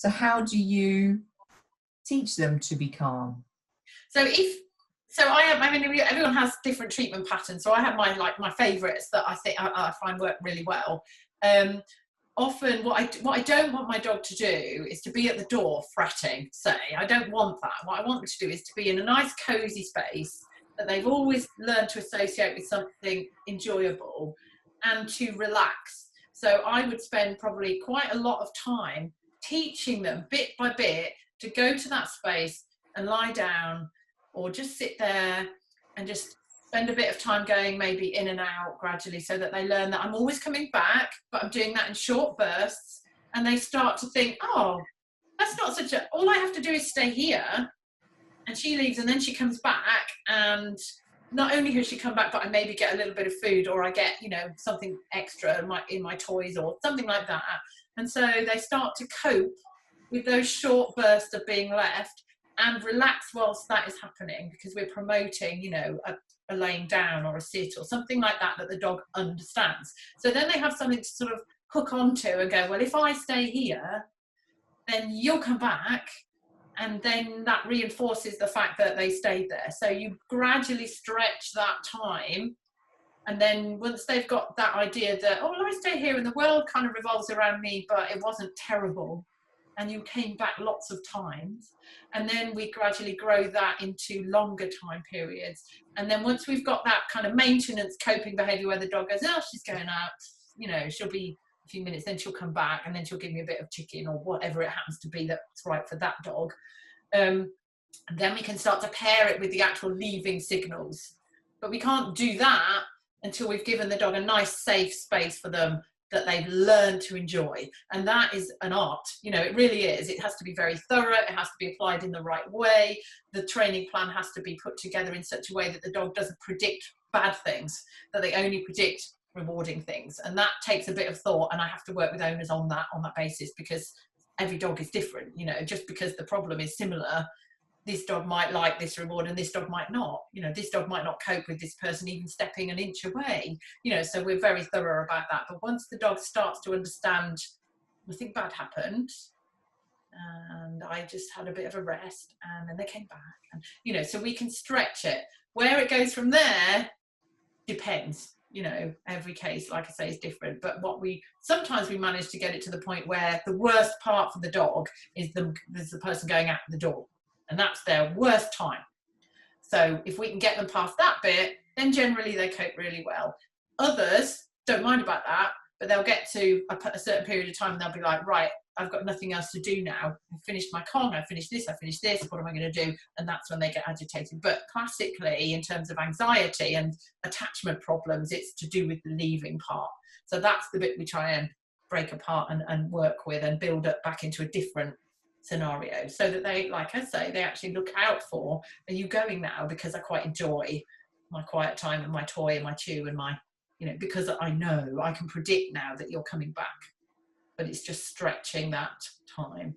So how do you teach them to be calm? I mean, everyone has different treatment patterns. So I have my favourites that I think I find work really well. Often what I don't want my dog to do is to be at the door fretting, say. I don't want that. What I want them to do is to be in a nice cosy space that they've always learned to associate with something enjoyable and to relax. So I would spend probably quite a lot of time teaching them bit by bit to go to that space and lie down or just sit there and just spend a bit of time going maybe in and out gradually, so that they learn that I'm always coming back, but I'm doing that in short bursts, and they start to think, oh, that's not such a, all I have to do is stay here, and she leaves and then she comes back, and not only has she come back, but I maybe get a little bit of food, or I get, something extra in my toys or something like that. And so they start to cope with those short bursts of being left and relax whilst that is happening, because we're promoting, a laying down or a sit or something like that the dog understands. So then they have something to sort of hook onto and go, well, if I stay here, then you'll come back, and then that reinforces the fact that they stayed there. So you gradually stretch that time, and then once they've got that idea that, oh, well, I stay here and the world kind of revolves around me, but it wasn't terrible, and you came back lots of times, and then we gradually grow that into longer time periods. And then once we've got that kind of maintenance coping behaviour where the dog goes, oh, she's going out, she'll be a few minutes, then she'll come back, and then she'll give me a bit of chicken or whatever it happens to be that's right for that dog. And then we can start to pair it with the actual leaving signals. But we can't do that until we've given the dog a nice safe space for them that they've learned to enjoy. And that is an art, it really is. It has to be very thorough, it has to be applied in the right way. The training plan has to be put together in such a way that the dog doesn't predict bad things, that they only predict rewarding things. And that takes a bit of thought, and I have to work with owners on that basis, because every dog is different. Just because the problem is similar, this dog might like this reward and this dog might not. This dog might not cope with this person even stepping an inch away. So we're very thorough about that. But once the dog starts to understand, nothing bad happened, and I just had a bit of a rest, and then they came back, and so we can stretch it. Where it goes from there depends. Every case, like I say, is different. But sometimes we manage to get it to the point where the worst part for the dog is the person going out the door. And that's their worst time. So if we can get them past that bit, then generally they cope really well. Others don't mind about that, but they'll get to a certain period of time and they'll be like, right, I've got nothing else to do now. I've finished my Kong, I've finished this, what am I going to do? And that's when they get agitated. But classically, in terms of anxiety and attachment problems, it's to do with the leaving part. So that's the bit we try and break apart and work with and build up back into a different scenario, so that they, like I say, they actually look out for, are you going now because I quite enjoy my quiet time and my toy and my chew and my, because I know I can predict now that you're coming back. But it's just stretching that time.